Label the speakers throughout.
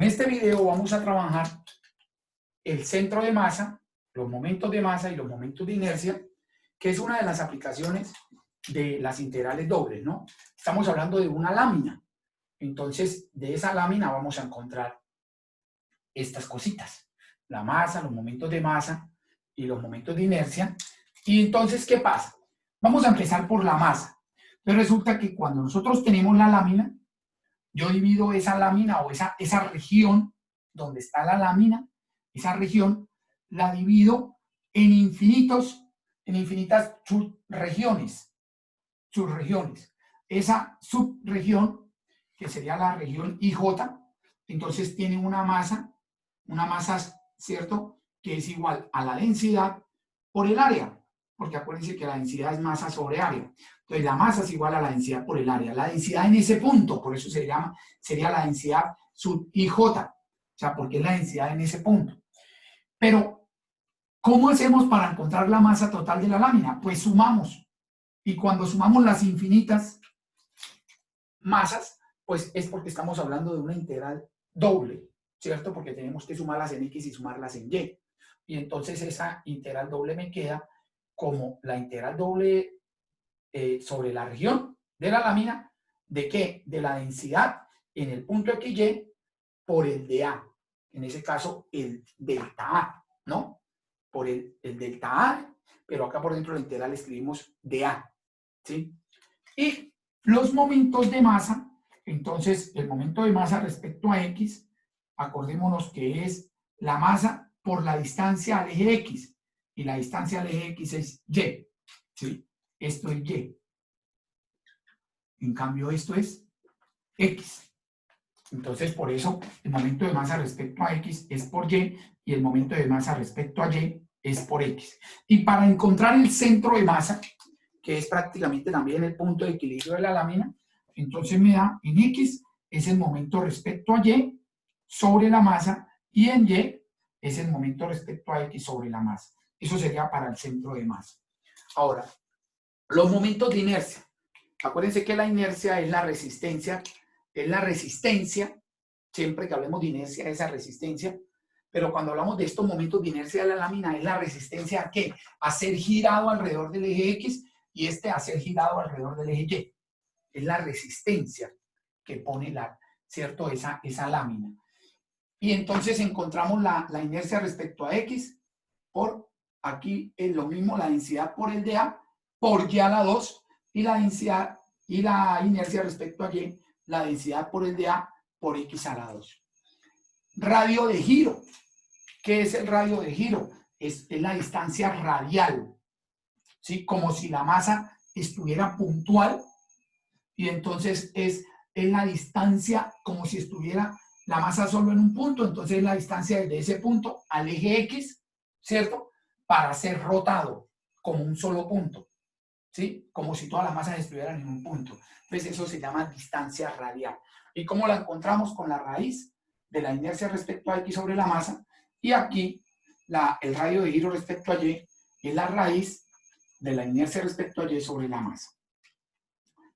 Speaker 1: En este video vamos a trabajar el centro de masa, los momentos de masa y los momentos de inercia, que es una de las aplicaciones de las integrales dobles, ¿no? Estamos hablando de una lámina. Entonces, de esa lámina vamos a encontrar estas cositas. La masa, los momentos de masa y los momentos de inercia. Y entonces, ¿qué pasa? Vamos a empezar por la masa. Entonces resulta que cuando nosotros tenemos la lámina, yo divido esa lámina o esa región donde está la lámina, esa región, la divido en infinitas subregiones. Esa subregión, que sería la región IJ, entonces tiene una masa, ¿cierto?, que es igual a la densidad por el área, porque acuérdense que la densidad es masa sobre área. Entonces la masa es igual a la densidad por el área. La densidad en ese punto, por eso sería la densidad sub IJ, o sea, porque es la densidad en ese punto. Pero, ¿cómo hacemos para encontrar la masa total de la lámina? Pues sumamos. Y cuando sumamos las infinitas masas, pues es porque estamos hablando de una integral doble, ¿cierto? Porque tenemos que sumarlas en X y sumarlas en Y. Y entonces esa integral doble me queda como la integral doble sobre la región de la lámina, ¿de qué? De la densidad en el punto XY por el de A. En ese caso, el delta A, ¿no? Por el delta A, pero acá por dentro de la integral escribimos dA, ¿sí? Y los momentos de masa, entonces el momento de masa respecto a X, acordémonos que es la masa por la distancia al eje X, y la distancia al eje X es Y, ¿sí? Esto es Y. En cambio, esto es X. Entonces, por eso, el momento de masa respecto a X es por Y, y el momento de masa respecto a Y es por X. Y para encontrar el centro de masa, que es prácticamente también el punto de equilibrio de la lámina, entonces me da en X es el momento respecto a Y sobre la masa, y en Y es el momento respecto a X sobre la masa. Eso sería para el centro de masa. Ahora, los momentos de inercia. Acuérdense que la inercia es la resistencia, siempre que hablemos de inercia, esa resistencia, pero cuando hablamos de estos momentos de inercia de la lámina, es la resistencia a ¿qué? A ser girado alrededor del eje X y a ser girado alrededor del eje Y. Es la resistencia que pone ¿cierto? Esa lámina. Y entonces encontramos la inercia respecto a X por, aquí es lo mismo, la densidad por el de A, por Y a la 2, y la densidad y la inercia respecto a Y, la densidad por el de A por X a la 2. Radio de giro. ¿Qué es el radio de giro? Es la distancia radial, ¿sí? Como si la masa estuviera puntual, y entonces es la distancia como si estuviera la masa solo en un punto, entonces es la distancia desde ese punto al eje X, ¿cierto? Para ser rotado como un solo punto, ¿sí? Como si todas las masas estuvieran en un punto. Entonces eso se llama distancia radial. ¿Y cómo la encontramos? Con la raíz de la inercia respecto a X sobre la masa, y aquí el radio de giro respecto a Y es la raíz de la inercia respecto a Y sobre la masa.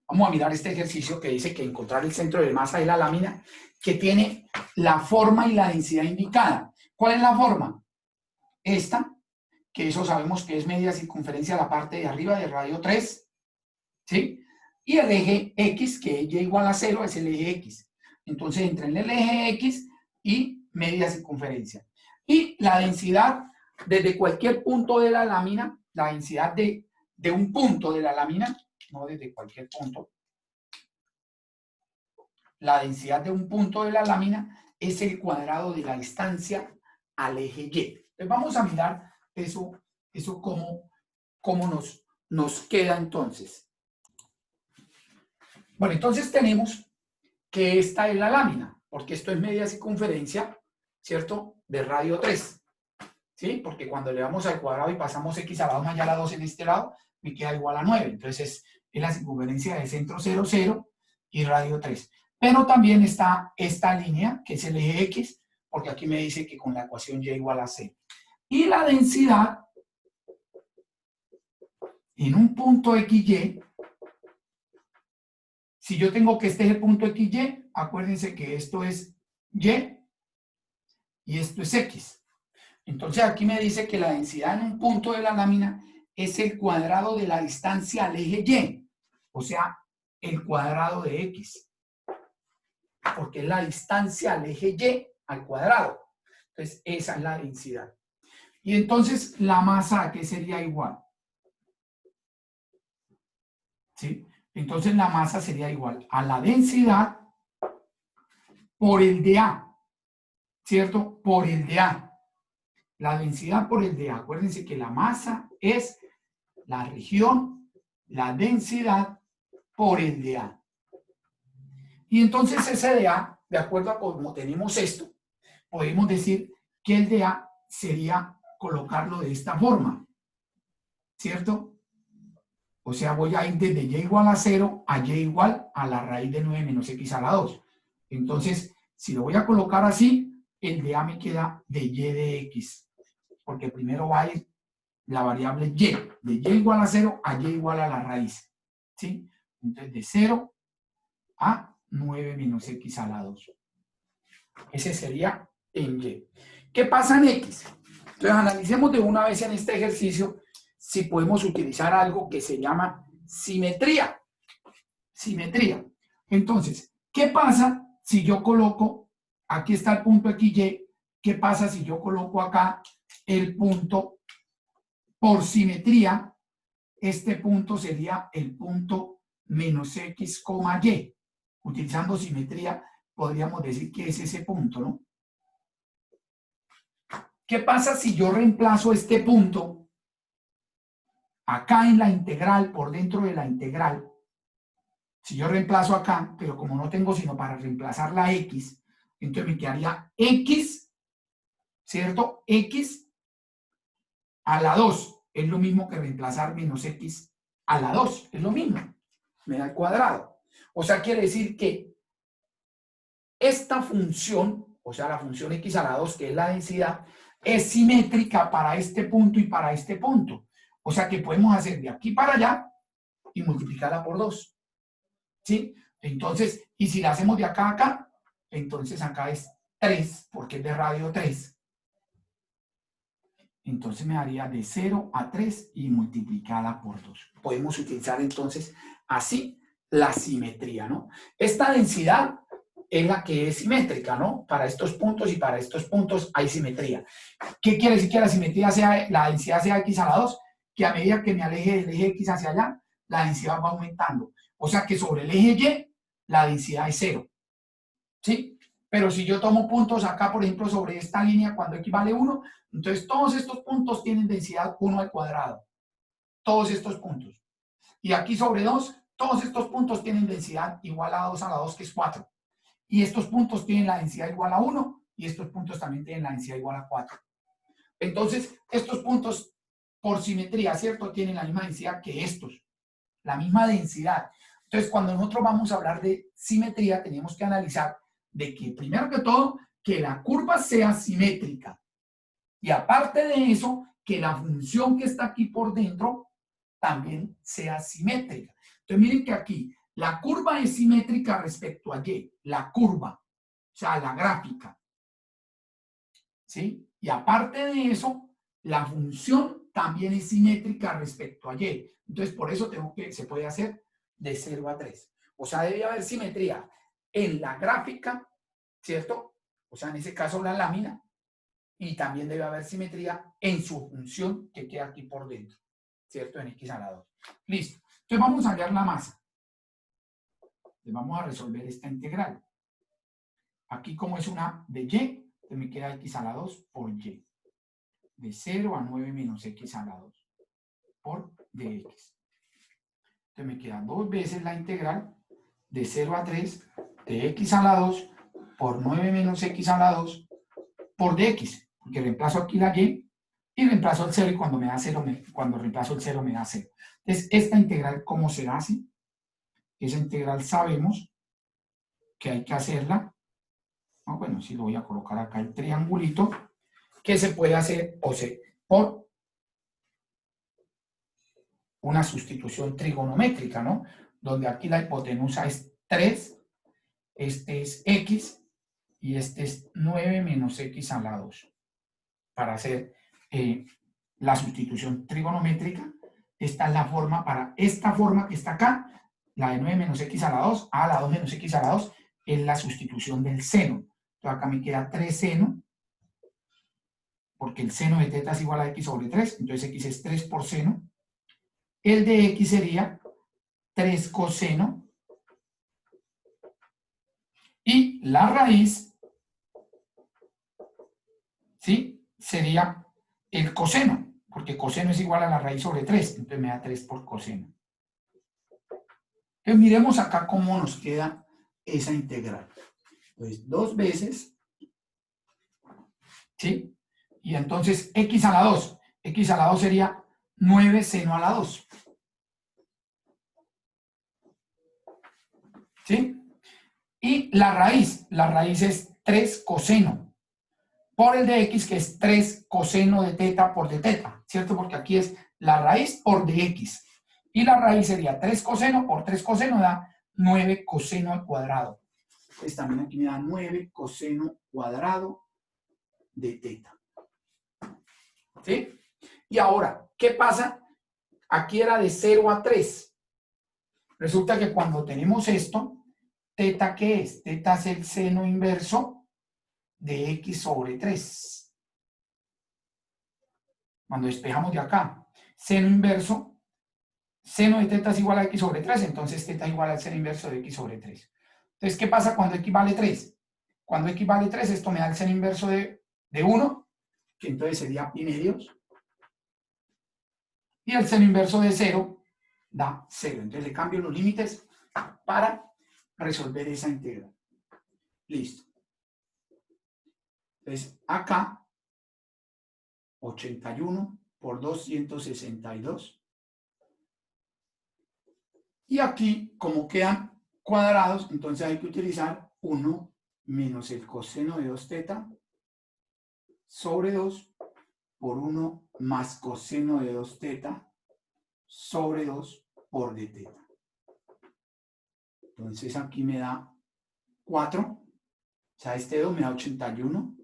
Speaker 1: Vamos a mirar este ejercicio que dice que encontrar el centro de masa de la lámina que tiene la forma y la densidad indicada. ¿Cuál es la forma? Esta, que eso sabemos que es media circunferencia a la parte de arriba del radio 3, ¿sí? Y el eje X, que es Y igual a 0, es el eje X. Entonces, entre el eje X y media circunferencia. Y la densidad desde cualquier punto de la lámina, la densidad de un punto de la lámina, no desde cualquier punto, la densidad de un punto de la lámina es el cuadrado de la distancia al eje Y. Entonces vamos a mirar eso cómo nos queda entonces. Bueno, entonces tenemos que esta es la lámina, porque esto es media circunferencia, ¿cierto?, de radio 3, ¿sí? Porque cuando le damos al cuadrado y pasamos X a la 2 más y a la 2 en este lado, me queda igual a 9. Entonces es la circunferencia de centro 0, 0 y radio 3. Pero también está esta línea, que es el eje X, porque aquí me dice que con la ecuación Y igual a 0. Y la densidad en un punto XY, si yo tengo que este es el punto XY, acuérdense que esto es Y y esto es X. Entonces aquí me dice que la densidad en un punto de la lámina es el cuadrado de la distancia al eje Y, o sea, el cuadrado de X, porque es la distancia al eje Y al cuadrado. Entonces esa es la densidad. Y entonces la masa, ¿a qué sería igual? ¿Sí? Entonces la masa sería igual a la densidad por el de A, ¿cierto? Por el de A. La densidad por el de A. Acuérdense que la masa es la región, la densidad por el de A. Y entonces ese de A, de acuerdo a cómo tenemos esto, podemos decir que el de A sería colocarlo de esta forma, ¿cierto? O sea, voy a ir desde y igual a 0 a y igual a la raíz de 9 menos x a la 2. Entonces, si lo voy a colocar así, el de A me queda de y de x, porque primero va a ir la variable y, de y igual a 0 a y igual a la raíz, ¿sí? Entonces, de 0 a 9 menos x a la 2. Ese sería en y. ¿Qué pasa en x? Entonces, analicemos de una vez en este ejercicio si podemos utilizar algo que se llama simetría. Simetría. Entonces, ¿qué pasa si yo coloco, aquí está el punto XY, qué pasa si yo coloco acá el punto por simetría? Este punto sería el punto menos x, y. Utilizando simetría, podríamos decir que es ese punto, ¿no? ¿Qué pasa si yo reemplazo este punto acá en la integral, por dentro de la integral? Si yo reemplazo acá, pero como no tengo sino para reemplazar la x, entonces me quedaría x, ¿cierto? X a la 2 es lo mismo que reemplazar menos x a la 2, es lo mismo, me da el cuadrado. O sea, quiere decir que esta función, o sea, la función x a la 2, que es la densidad, es simétrica para este punto y para este punto. O sea que podemos hacer de aquí para allá y multiplicarla por 2. ¿Sí? Entonces, y si la hacemos de acá a acá, entonces acá es 3, porque es de radio 3. Entonces me daría de 0 a 3 y multiplicada por 2. Podemos utilizar entonces así la simetría, ¿no? Esta densidad es la que es simétrica, ¿no? Para estos puntos y para estos puntos hay simetría. ¿Qué quiere decir que la simetría sea, la densidad sea x a la 2? Que a medida que me aleje del eje x hacia allá, la densidad va aumentando. O sea que sobre el eje y, la densidad es 0. ¿Sí? Pero si yo tomo puntos acá, por ejemplo, sobre esta línea, cuando x vale 1, entonces todos estos puntos tienen densidad 1 al cuadrado. Todos estos puntos. Y aquí sobre 2, todos estos puntos tienen densidad igual a 2 a la 2, que es 4. Y estos puntos tienen la densidad igual a 1, y estos puntos también tienen la densidad igual a 4. Entonces, estos puntos, por simetría, ¿cierto?, tienen la misma densidad que estos. La misma densidad. Entonces, cuando nosotros vamos a hablar de simetría, tenemos que analizar de que, primero que todo, que la curva sea simétrica. Y aparte de eso, que la función que está aquí por dentro también sea simétrica. Entonces, miren que aquí la curva es simétrica respecto a y, la curva, o sea, la gráfica. ¿Sí? Y aparte de eso, la función también es simétrica respecto a y. Entonces, por eso se puede hacer de 0 a 3. O sea, debe haber simetría en la gráfica, ¿cierto? O sea, en ese caso la lámina. Y también debe haber simetría en su función que queda aquí por dentro, ¿cierto? En x a la 2. Listo. Entonces vamos a hallar la masa. Entonces vamos a resolver esta integral. Aquí como es una de y, entonces me queda x a la 2 por y. De 0 a 9 menos x a la 2 por dx. Entonces me queda 2 veces la integral de 0 a 3 de x a la 2 por 9 menos x a la 2 por dx, porque reemplazo aquí la y reemplazo el 0 y cuando me da 0, cuando reemplazo el 0 me da 0. Entonces, esta integral, ¿cómo será así? Esa integral sabemos que hay que hacerla. No, bueno, si lo voy a colocar acá el triangulito, que se puede hacer por una sustitución trigonométrica, ¿no? Donde aquí la hipotenusa es 3, este es x, y este es 9 menos x a la 2. Para hacer la sustitución trigonométrica, esta es la forma para esta forma que está acá, la de 9 menos x a la 2, a la 2 menos x a la 2, es la sustitución del seno. Entonces acá me queda 3 seno, porque el seno de teta es igual a x sobre 3, entonces x es 3 por seno. El de x sería 3 coseno. Y la raíz, ¿sí?, sería el coseno, porque coseno es igual a la raíz sobre 3, entonces me da 3 por coseno. Entonces miremos acá cómo nos queda esa integral. Pues 2 veces, ¿sí? Y entonces x a la 2. X a la 2 sería 9 seno a la 2. ¿Sí? Y la raíz es 3 coseno por el de x, que es 3 coseno de teta por de teta, ¿cierto? Porque aquí es la raíz por de x. Y la raíz sería 3 coseno por 3 coseno, da 9 coseno al cuadrado. Pues también aquí me da 9 coseno cuadrado de teta. ¿Sí? Y ahora, ¿qué pasa? Aquí era de 0 a 3. Resulta que cuando tenemos esto, teta, ¿qué es? Teta es el seno inverso de x sobre 3. Cuando despejamos de acá, seno inverso, seno de teta es igual a x sobre 3, entonces teta es igual al seno inverso de x sobre 3. Entonces, ¿qué pasa cuando x vale 3? Cuando x vale 3, esto me da el seno inverso de 1, que entonces sería pi medios. Y el seno inverso de 0 da 0. Entonces le cambio los límites para resolver esa integral. Listo. Entonces acá, 81 por 262. Y aquí, como quedan cuadrados, entonces hay que utilizar 1 menos el coseno de 2 teta sobre 2 por 1 más coseno de 2 teta sobre 2 por d teta. Entonces aquí me da 4, o sea, este 2 me da 81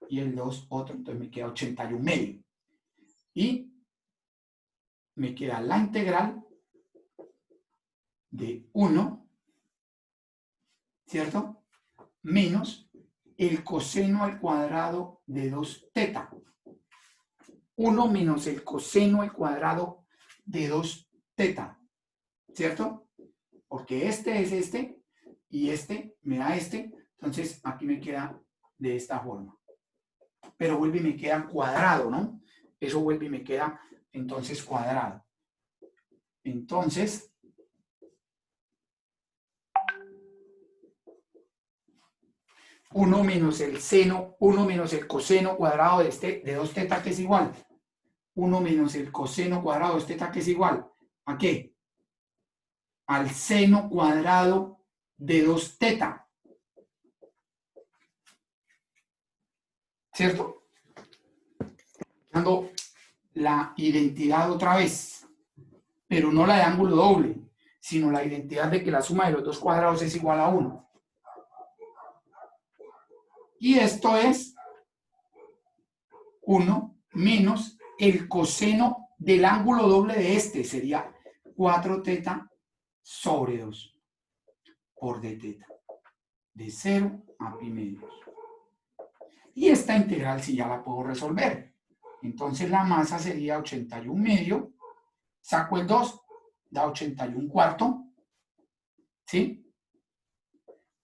Speaker 1: y el 2 otro, entonces me queda 81 medio. Y me queda la integral de 1, ¿cierto? Menos el coseno al cuadrado de 2 teta. 1 menos el coseno al cuadrado de 2 teta, ¿cierto? Porque este es este y este me da este, entonces aquí me queda de esta forma. Pero vuelve y me queda cuadrado, ¿no? Eso vuelve y me queda entonces cuadrado. Entonces, uno menos el seno, 1 menos el coseno cuadrado de 2 teta, que es igual. 1 menos el coseno cuadrado de 2 teta, que es igual. ¿A qué? Al seno cuadrado de 2 teta. ¿Cierto? Dando la identidad otra vez, pero no la de ángulo doble, sino la identidad de que la suma de los dos cuadrados es igual a 1. Y esto es 1 menos el coseno del ángulo doble de este, sería 4 teta sobre 2 por d teta, de 0 a pi medios. Y esta integral sí ya la puedo resolver. Entonces la masa sería 81 medio, saco el 2, da 81 cuarto, ¿sí?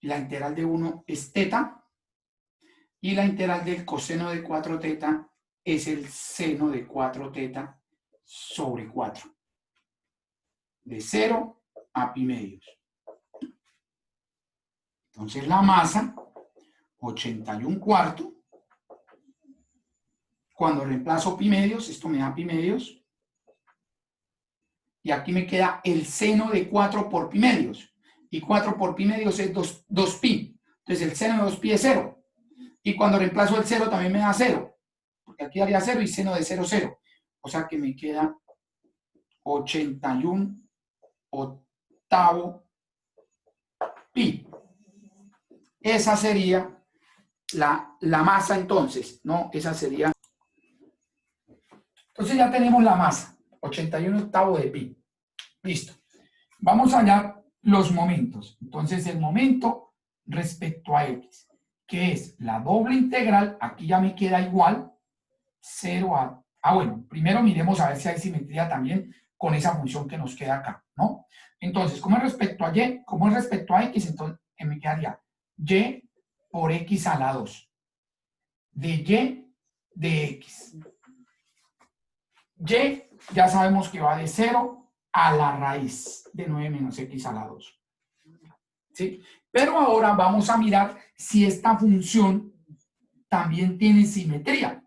Speaker 1: La integral de 1 es teta, y la integral del coseno de 4 teta es el seno de 4 teta sobre 4, de 0 a pi medios. Entonces la masa, 81 cuarto, cuando reemplazo pi medios, esto me da pi medios, y aquí me queda el seno de 4 por pi medios, y 4 por pi medios es 2 pi, entonces el seno de 2 pi es 0, y cuando reemplazo el 0 también me da 0, porque aquí daría 0 y seno de 0, 0, o sea que me queda 81 octavo pi. Esa sería la masa entonces, ¿no? Esa sería. Entonces ya tenemos la masa, 81/8 de pi. Listo. Vamos a hallar los momentos. Entonces el momento respecto a x, que es la doble integral, aquí ya me queda igual, 0 a... bueno, primero miremos a ver si hay simetría también con esa función que nos queda acá, ¿no? Entonces, como es respecto a y, como es respecto a x, entonces me quedaría y por x a la 2. De y de x. Y ya sabemos que va de 0 a la raíz de 9 menos x a la 2. ¿Sí? Pero ahora vamos a mirar si esta función también tiene simetría.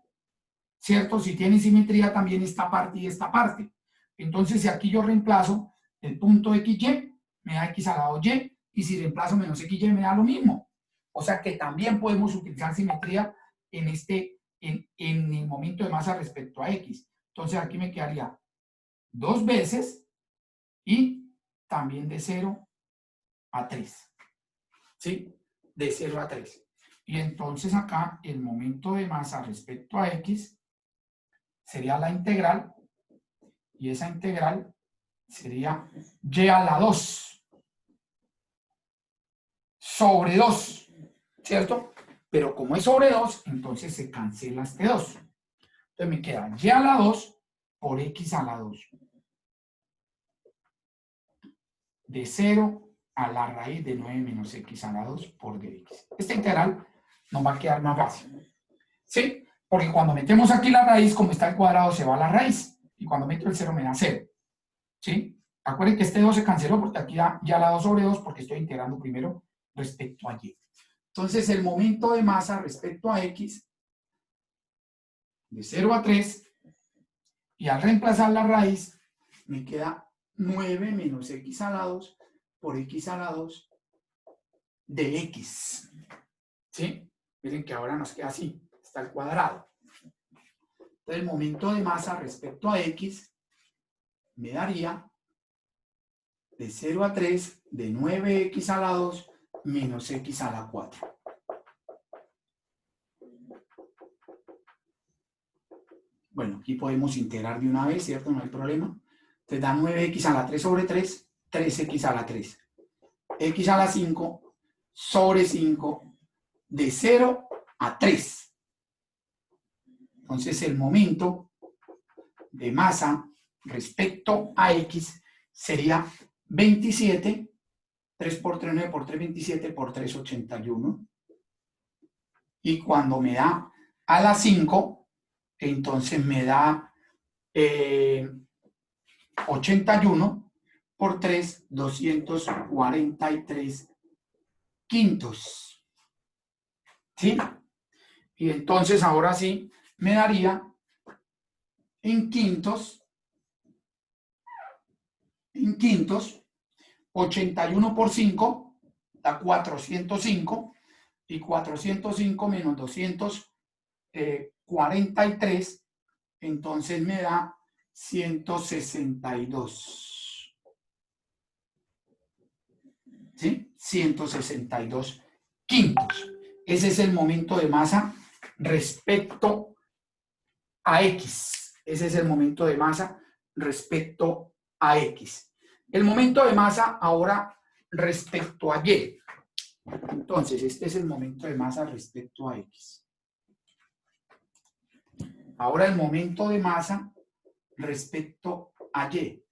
Speaker 1: ¿Cierto? Si tiene simetría también esta parte y esta parte. Entonces, si aquí yo reemplazo el punto XY, me da x a la 2y, y si reemplazo menos XY me da lo mismo. O sea que también podemos utilizar simetría en el momento de masa respecto a x. Entonces aquí me quedaría 2 veces y también de 0 a 3. ¿Sí? De 0 a 3. Y entonces acá el momento de masa respecto a x sería la integral, y esa integral sería y a la 2 sobre 2, ¿cierto? Pero como es sobre 2, entonces se cancela este 2. Entonces me queda y a la 2 por x a la 2. De 0 a la raíz de 9 menos x a la 2 por dx. Esta integral nos va a quedar más fácil. ¿Sí? Porque cuando metemos aquí la raíz, como está el cuadrado, se va a la raíz. Y cuando meto el 0 me da 0. ¿Sí? Acuérdense que este 2 se canceló porque aquí da ya la 2 sobre 2 porque estoy integrando primero respecto a y. Entonces el momento de masa respecto a x de 0 a 3, y al reemplazar la raíz me queda 9 menos x a la 2 por x a la 2 de x. ¿Sí? Miren que ahora nos queda así, está el cuadrado. Entonces el momento de masa respecto a x me daría de 0 a 3 de 9x a la 2 menos x a la 4. Bueno, aquí podemos integrar de una vez, ¿cierto? No hay problema. Entonces da 9x a la 3 sobre 3, 3x a la 3. X a la 5 sobre 5 de 0 a 3. Entonces el momento de masa respecto a x sería 27, 3 por 3, 9 por 3, 27 por 3, 81. Y cuando me da a la 5, entonces me da 81 por 3, 243 quintos. ¿Sí? Y entonces ahora sí me daría en quintos, 81 por 5 da 405, y 405 menos 243, entonces me da 162. ¿Sí? 162 quintos. Ese es el momento de masa respecto a X. Ese es el momento de masa respecto a X. El momento de masa ahora respecto a Y. Entonces, este es el momento de masa respecto a X. Ahora el momento de masa respecto a Y.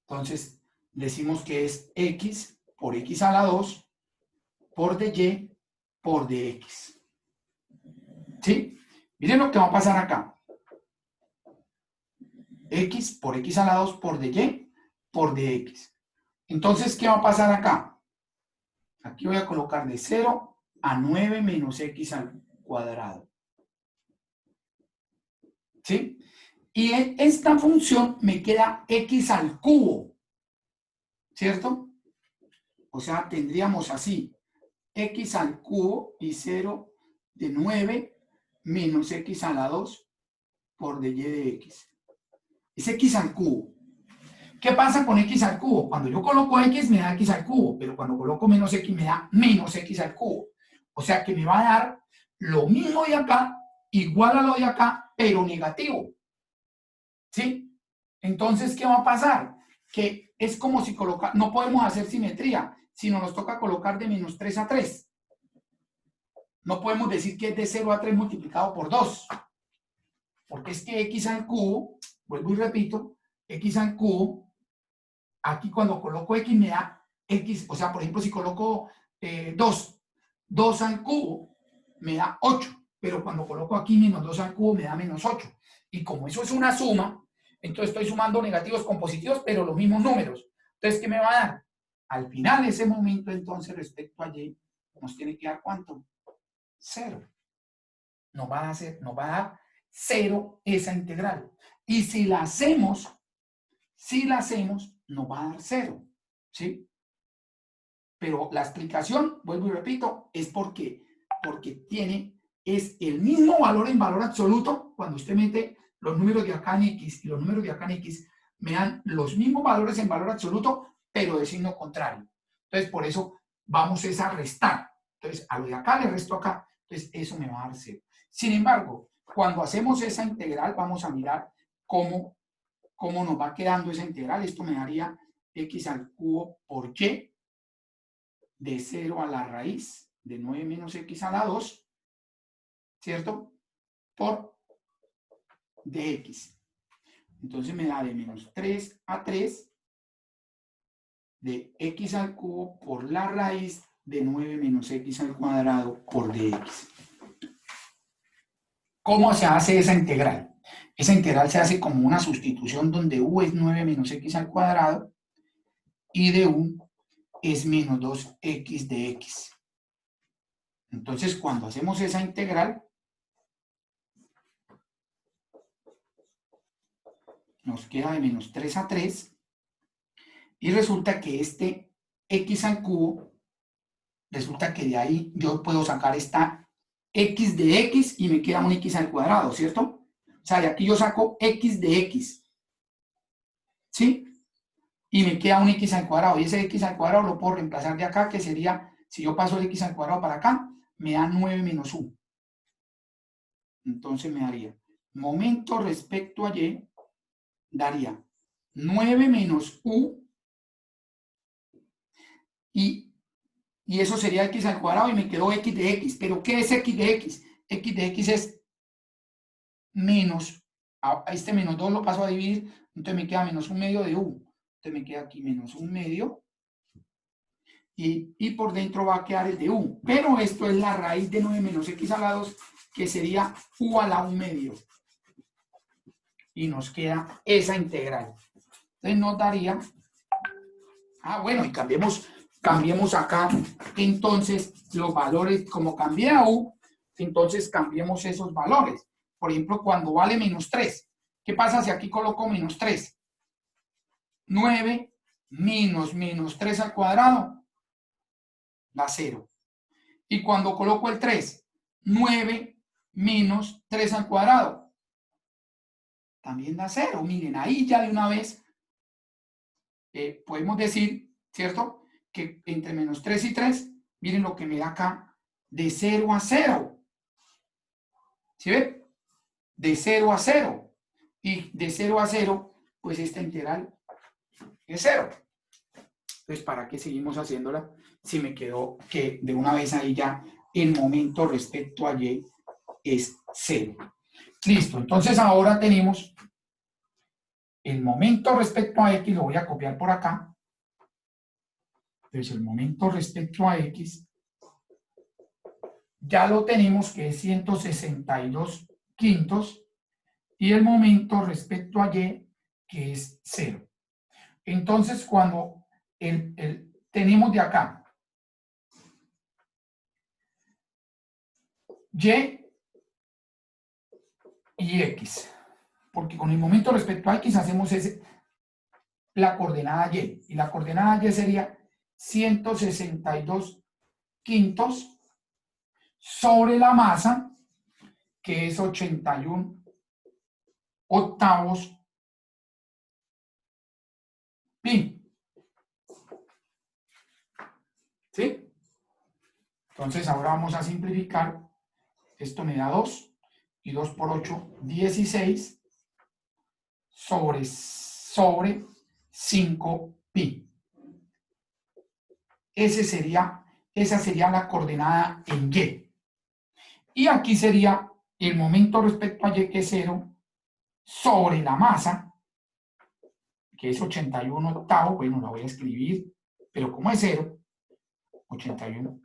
Speaker 1: Entonces, decimos que es X por X a la 2 por dy por dx. ¿Sí? Miren lo que va a pasar acá. X por X a la 2 por dy por dx. Entonces, ¿qué va a pasar acá? Aquí voy a colocar de 0 a 9 menos x al cuadrado. ¿Sí? Y en esta función me queda x al cubo. ¿Cierto? O sea, tendríamos así, x al cubo y 0 de 9 menos x a la 2 por dy de x. Es x al cubo. ¿Qué pasa con x al cubo? Cuando yo coloco x me da x al cubo, pero cuando coloco menos x me da menos x al cubo. O sea que me va a dar lo mismo de acá, igual a lo de acá, pero negativo. ¿Sí? Entonces, ¿qué va a pasar? Que es como si no podemos hacer simetría, sino nos toca colocar de menos 3 a 3. No podemos decir que es de 0 a 3 multiplicado por 2. Porque es que x al cubo, vuelvo y repito, x al cubo, aquí cuando coloco x me da x, o sea, por ejemplo, si coloco 2 al cubo me da 8, pero cuando coloco aquí menos 2 al cubo me da menos 8. Y como eso es una suma, entonces estoy sumando negativos con positivos, pero los mismos números. Entonces, ¿qué me va a dar? Al final, ese momento, entonces, respecto a y, nos tiene que dar ¿cuánto? 0. Nos va a dar 0 esa integral. Y si la hacemos, nos va a dar 0. ¿Sí? Pero la explicación, vuelvo y repito, es porque es el mismo valor en valor absoluto. Cuando usted mete los números de acá en x y los números de acá en x, me dan los mismos valores en valor absoluto, pero de signo contrario. Entonces, por eso vamos a restar. Entonces, a lo de acá le resto acá. Entonces, eso me va a dar 0. Sin embargo, cuando hacemos esa integral, vamos a mirar cómo nos va quedando esa integral. Esto me daría x al cubo por y de 0 a la raíz de 9 menos x a la 2, ¿cierto? Por dx. Entonces me da de menos 3 a 3 de x al cubo por la raíz de 9 menos x al cuadrado por dx. ¿Cómo se hace esa integral? Esa integral se hace como una sustitución donde u es 9 menos x al cuadrado y de u es menos 2x de x. Entonces, cuando hacemos esa integral, nos queda de menos 3 a 3 y resulta que este x al cubo, resulta que de ahí yo puedo sacar esta x de x y me queda un x al cuadrado, ¿cierto? O sea, de aquí yo saco x de x, ¿sí? Y me queda un x al cuadrado, y ese x al cuadrado lo puedo reemplazar de acá, que sería, si yo paso el x al cuadrado para acá, me da 9 menos u. Entonces me daría, momento respecto a y, daría 9 menos u, y eso sería x al cuadrado, y me quedó x de x. ¿Pero qué es x de x? X de x es menos, a este menos 2 lo paso a dividir, entonces me queda menos un medio de u. Entonces me queda aquí menos un medio, y por dentro va a quedar el de u. Pero esto es la raíz de 9 menos x a la 2, que sería u a la 1 medio. Y nos queda esa integral. Entonces nos daría, bueno, y cambiemos acá, entonces, los valores, como cambié a u, entonces cambiemos esos valores. Por ejemplo, cuando vale menos 3, ¿qué pasa si aquí coloco menos 3? 9 menos 3 al cuadrado da 0. Y cuando coloco el 3, 9 menos 3 al cuadrado, también da 0. Miren, ahí ya de una vez podemos decir, ¿cierto? Que entre menos 3 y 3, miren lo que me da acá, de 0 a 0. ¿Sí ven? De 0 a 0. Y de 0 a 0, pues esta integral es 0. Entonces, ¿para qué seguimos haciéndola? Si me quedó que de una vez ahí ya el momento respecto a y es 0. Listo, entonces ahora tenemos el momento respecto a x, lo voy a copiar por acá. Entonces el momento respecto a x ya lo tenemos, que es 162 quintos, y el momento respecto a y, que es 0. Entonces cuando tenemos de acá y x, porque con el momento respecto a x hacemos la coordenada y la coordenada y sería 162 quintos sobre la masa, que es 81 octavos pi. ¿Sí? Entonces ahora vamos a simplificar. Esto me da 2 y 2 por 8, 16 sobre 5 pi. Esa sería la coordenada en Y. Y aquí sería el momento respecto a Y, que es 0, sobre la masa, que es 81 octavos. Bueno, la voy a escribir, pero como es 0, 81,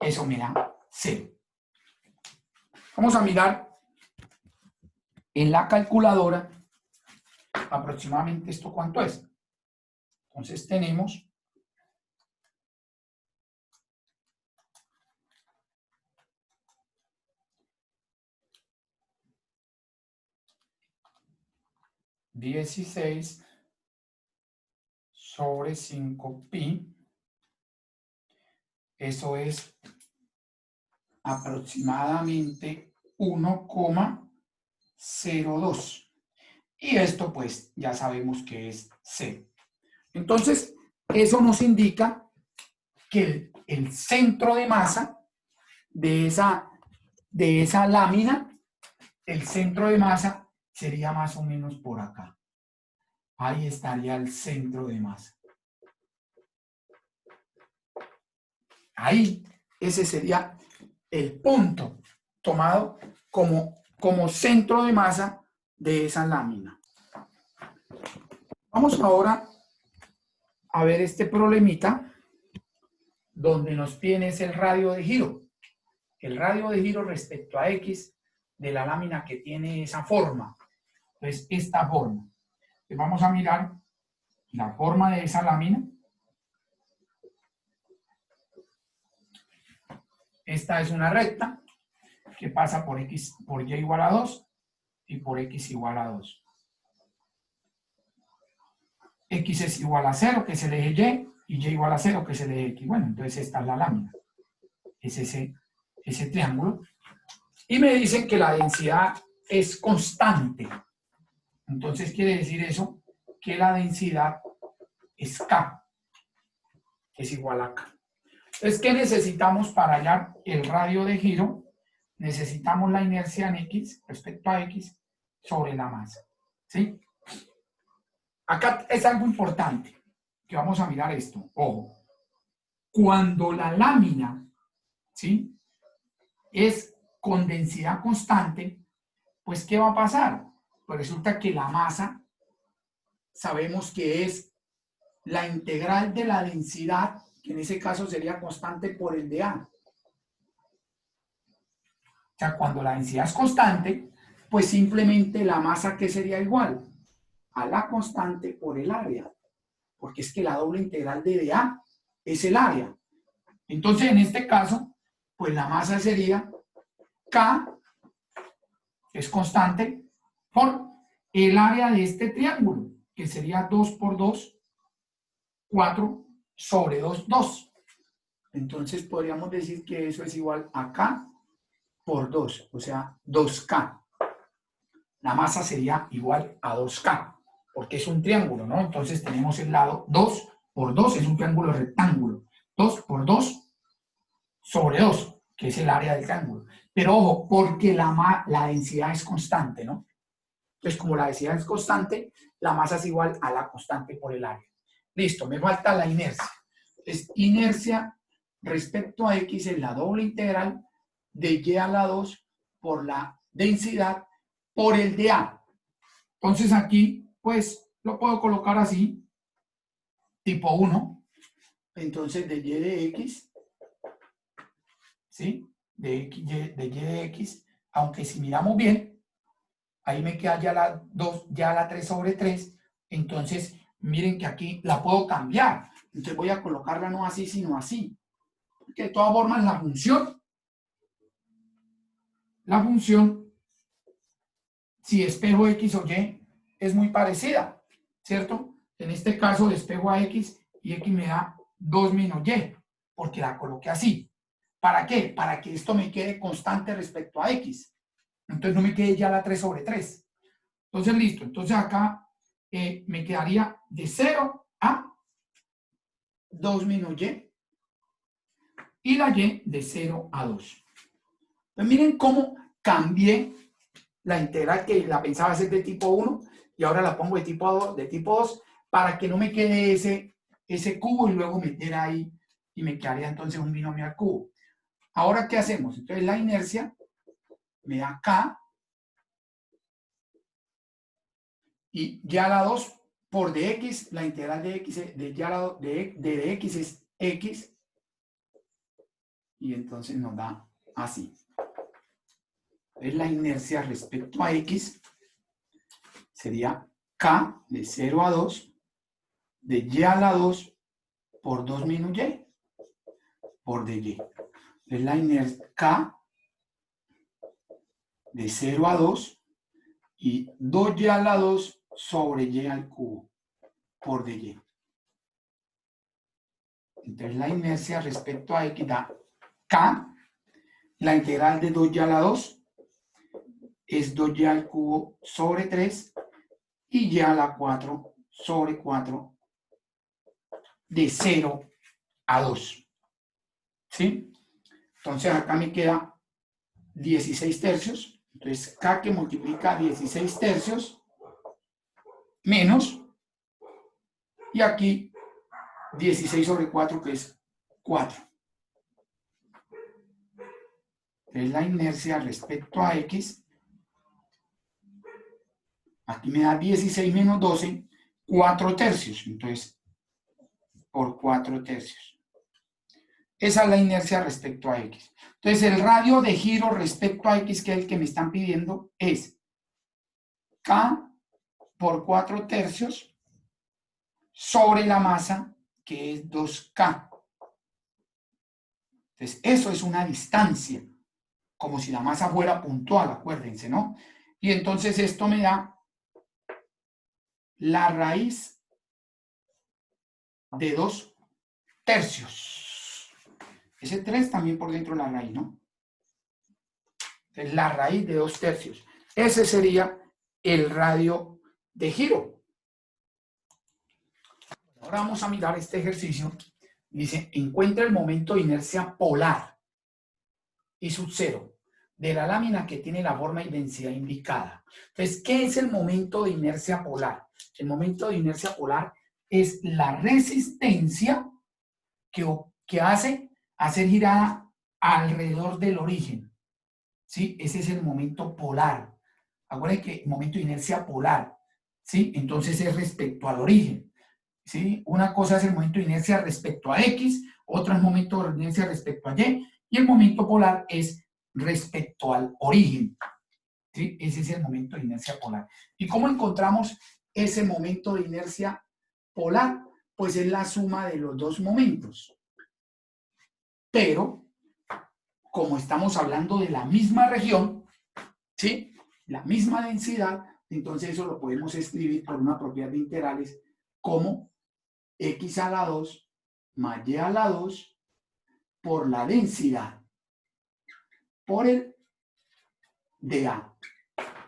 Speaker 1: eso me da 0. Vamos a mirar en la calculadora aproximadamente esto cuánto es. Entonces tenemos 16 sobre 5 pi. Eso es aproximadamente 1,02. Y esto pues ya sabemos que es 0. Entonces, eso nos indica que el centro de masa de esa lámina, el centro de masa sería más o menos por acá. Ahí estaría el centro de masa. Ahí, ese sería el punto tomado como centro de masa de esa lámina. Vamos ahora a ver este problemita donde nos piden es el radio de giro. El radio de giro respecto a X de la lámina que tiene esa forma. Entonces, esta forma. Entonces, vamos a mirar la forma de esa lámina. Esta es una recta que pasa por X, por Y igual a 2 y por X igual a 2. X es igual a 0, que es el eje Y igual a 0, que es el eje X. Bueno, entonces esta es la lámina. Es ese triángulo. Y me dicen que la densidad es constante. Entonces quiere decir eso, que la densidad es K, es igual a K. Entonces, ¿qué necesitamos para hallar el radio de giro? Necesitamos la inercia en X, respecto a X, sobre la masa. ¿Sí? Acá es algo importante, que vamos a mirar esto. Ojo, cuando la lámina, ¿sí?, es con densidad constante, pues ¿qué va a pasar? Pues resulta que la masa, sabemos que es la integral de la densidad, que en ese caso sería constante por el de A. O sea, cuando la densidad es constante, pues simplemente la masa, ¿qué sería igual? A la constante por el área. Porque es que la doble integral de dA es el área. Entonces, en este caso, pues la masa sería K, es constante, por el área de este triángulo, que sería 2 por 2, 4 sobre 2, 2. Entonces podríamos decir que eso es igual a K por 2, o sea, 2K. La masa sería igual a 2K, porque es un triángulo, ¿no? Entonces tenemos el lado 2 por 2, es un triángulo rectángulo. 2 por 2 sobre 2, que es el área del triángulo. Pero ojo, porque la densidad es constante, ¿no? Entonces, como la densidad es constante, la masa es igual a la constante por el área. Listo, me falta la inercia. Es inercia respecto a X en la doble integral de Y a la 2 por la densidad por el de A. Entonces aquí, pues, lo puedo colocar así, tipo 1. Entonces, de Y de X, ¿sí? De Y de X, aunque si miramos bien, ahí me queda ya la 2, ya la 3 sobre 3. Entonces, miren que aquí la puedo cambiar. Entonces voy a colocarla no así, sino así. Porque de todas formas la función, si espejo X o Y, es muy parecida, ¿cierto? En este caso despejo a X y X me da 2 menos Y, porque la coloqué así. ¿Para qué? Para que esto me quede constante respecto a X. Entonces no me quede ya la 3 sobre 3. Entonces, listo. Entonces acá me quedaría de 0 a 2 menos Y. y la y de 0 a 2. Pues miren cómo cambié la integral que la pensaba hacer de tipo 1 y ahora la pongo de tipo 2 para que no me quede ese cubo y luego meter ahí y me quedaría entonces un binomio al cubo. Ahora, ¿qué hacemos? Entonces la inercia me da K y y a la 2 por dx, la integral de x de dx es x y entonces nos da así. Entonces la inercia respecto a x sería K de 0 a 2 de y a la 2 por 2 menos y por dy. Entonces la inercia K de 0 a 2 y 2y a la 2 sobre y al cubo por dy. Entonces la inercia respecto a x da K, la integral de 2y a la 2 es 2y al cubo sobre 3 y y a la 4 sobre 4 de 0 a 2. ¿Sí? Entonces acá me queda 16 tercios. Entonces K que multiplica 16 tercios menos, y aquí 16 sobre 4 que es 4. Entonces la inercia respecto a X, aquí me da 16 menos 12, 4 tercios. Entonces, por 4 tercios. Esa es la inercia respecto a X. Entonces el radio de giro respecto a X, que es el que me están pidiendo, es K por 4 tercios sobre la masa, que es 2K. Entonces, eso es una distancia, como si la masa fuera puntual, acuérdense, ¿no? Y entonces esto me da la raíz de 2 tercios. Ese 3 también por dentro de la raíz, ¿no? Entonces, la raíz de 2 tercios. Ese sería el radio de giro. Ahora vamos a mirar este ejercicio. Dice, encuentra el momento de inercia polar y sub cero de la lámina que tiene la forma y densidad indicada. Entonces, ¿qué es el momento de inercia polar? El momento de inercia polar es la resistencia que hace hacer girada alrededor del origen. ¿Sí? Ese es el momento polar. Acuérdense que el momento de inercia polar, ¿sí? Entonces es respecto al origen. ¿Sí? Una cosa es el momento de inercia respecto a X, otra es el momento de inercia respecto a y el momento polar es respecto al origen. ¿Sí? Ese es el momento de inercia polar. ¿Y cómo encontramos ese momento de inercia polar? Pues es la suma de los dos momentos. Pero, como estamos hablando de la misma región, ¿sí? La misma densidad, entonces eso lo podemos escribir por una propiedad de integrales como x a la 2 más y a la 2 por la densidad por el dA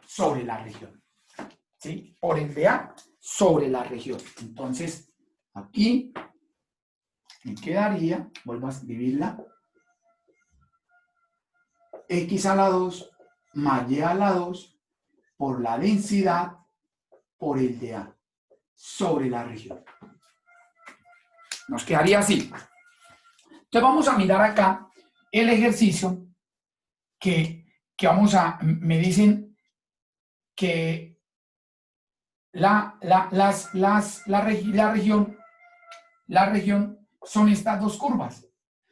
Speaker 1: sobre la región. ¿Sí? Por el dA sobre la región. Entonces, aquí me quedaría, vuelvo a escribirla, x a la 2 más y a la 2 por la densidad por el dA sobre la región. Nos quedaría así. Entonces vamos a mirar acá el ejercicio que vamos a, me dicen que la región son estas dos curvas.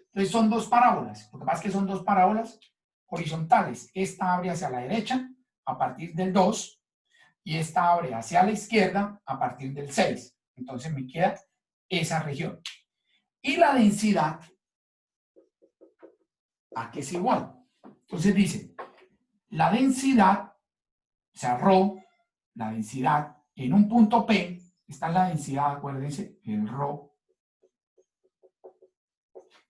Speaker 1: Entonces son dos parábolas. Lo que pasa es que son dos parábolas horizontales. Esta abre hacia la derecha a partir del 2 y esta abre hacia la izquierda a partir del 6. Entonces me queda esa región. Y la densidad, ¿a qué es igual? Entonces dice, la densidad, o sea, ρ, la densidad en un punto P, esta es la densidad, acuérdense, el ρ,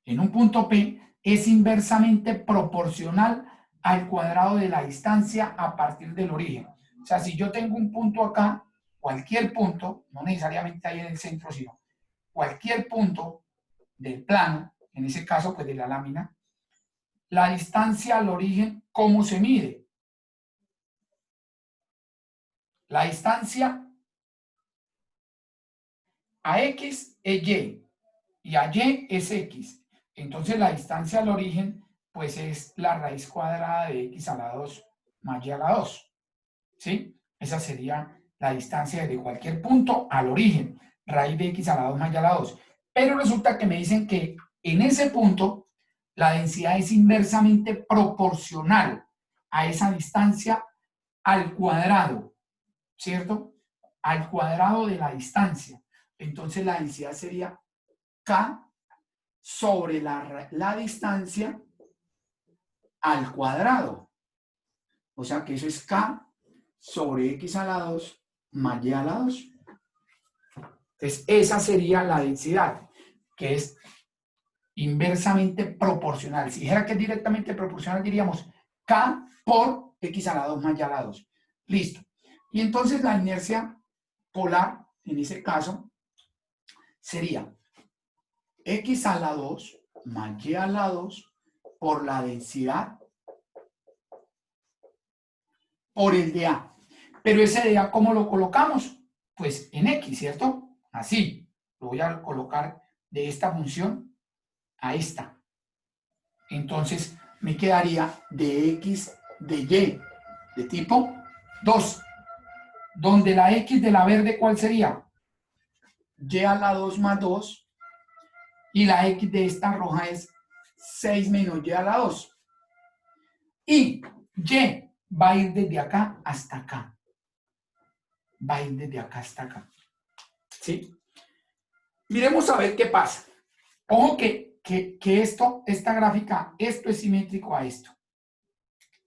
Speaker 1: en un punto P es inversamente proporcional al cuadrado de la distancia a partir del origen. O sea, si yo tengo un punto acá, cualquier punto, no necesariamente ahí en el centro, sino cualquier punto del plano, en ese caso pues de la lámina, la distancia al origen, ¿cómo se mide? La distancia a X es Y y a Y es X. Entonces la distancia al origen pues es la raíz cuadrada de X a la 2 más Y a la 2. ¿Sí? Esa sería la distancia desde cualquier punto al origen, raíz de X a la 2 más Y a la 2. Pero resulta que me dicen que en ese punto la densidad es inversamente proporcional a esa distancia al cuadrado, ¿cierto? Al cuadrado de la distancia. Entonces la densidad sería K sobre la distancia al cuadrado. O sea que eso es K sobre X a la 2 más Y a la 2. Entonces esa sería la densidad, que es inversamente proporcional. Si dijera que es directamente proporcional, diríamos K por X a la 2 más Y a la 2. Listo. Y entonces la inercia polar, en ese caso, sería X a la 2 más Y a la 2 por la densidad por el de A. Pero ese de A, ¿cómo lo colocamos? Pues en X, ¿cierto? Así. Lo voy a colocar de esta función a esta. Entonces me quedaría de X de Y de tipo 2. Donde la X de la verde, ¿cuál sería? Y a la 2 más 2. Y la X de esta roja es 6 menos Y a la 2. Y Y va a ir desde acá hasta acá. Va a ir desde acá hasta acá. ¿Sí? Miremos a ver qué pasa. Ojo que esta gráfica, esto es simétrico a esto.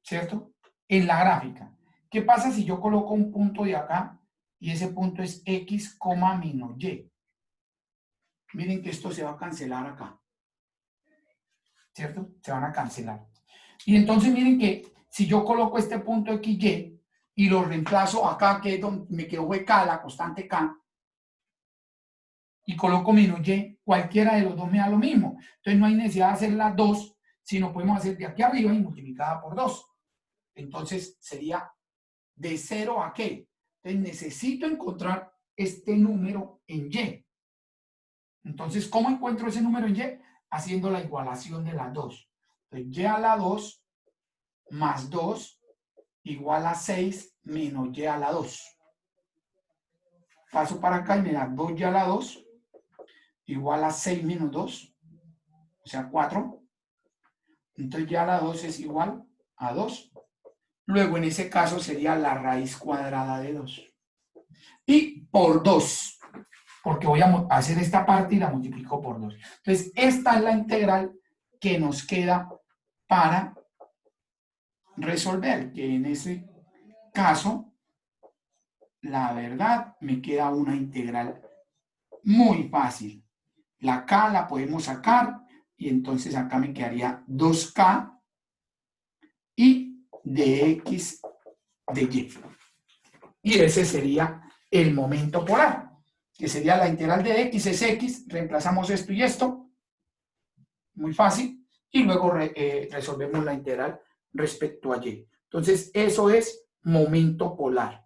Speaker 1: ¿Cierto? En la gráfica. ¿Qué pasa si yo coloco un punto de acá y ese punto es X, menos Y? Miren que esto se va a cancelar acá. ¿Cierto? Se van a cancelar. Y entonces miren que si yo coloco este punto XY y lo reemplazo acá, que es donde me quedó K, la constante K, y coloco menos Y, cualquiera de los dos me da lo mismo. Entonces no hay necesidad de hacer las dos, sino podemos hacer de aquí arriba y multiplicada por 2. Entonces sería de 0 a qué. Entonces necesito encontrar este número en Y. Entonces, ¿cómo encuentro ese número en Y? Haciendo la igualación de las dos. Entonces, Y a la 2 más 2 igual a 6 menos Y a la 2. Paso para acá y me da 2Y a la 2 igual a 6 menos 2, o sea 4. Entonces Y a la 2 es igual a 2. Luego en ese caso sería la raíz cuadrada de 2. Y por 2, porque voy a hacer esta parte y la multiplico por 2. Entonces esta es la integral que nos queda para resolver, que en ese caso, la verdad, me queda una integral muy fácil. La K la podemos sacar y entonces acá me quedaría 2K y de X de Y. Y ese sería el momento polar, que sería la integral de X es X, reemplazamos esto y esto, muy fácil, y luego resolvemos la integral respecto a Y. Entonces, eso es momento polar.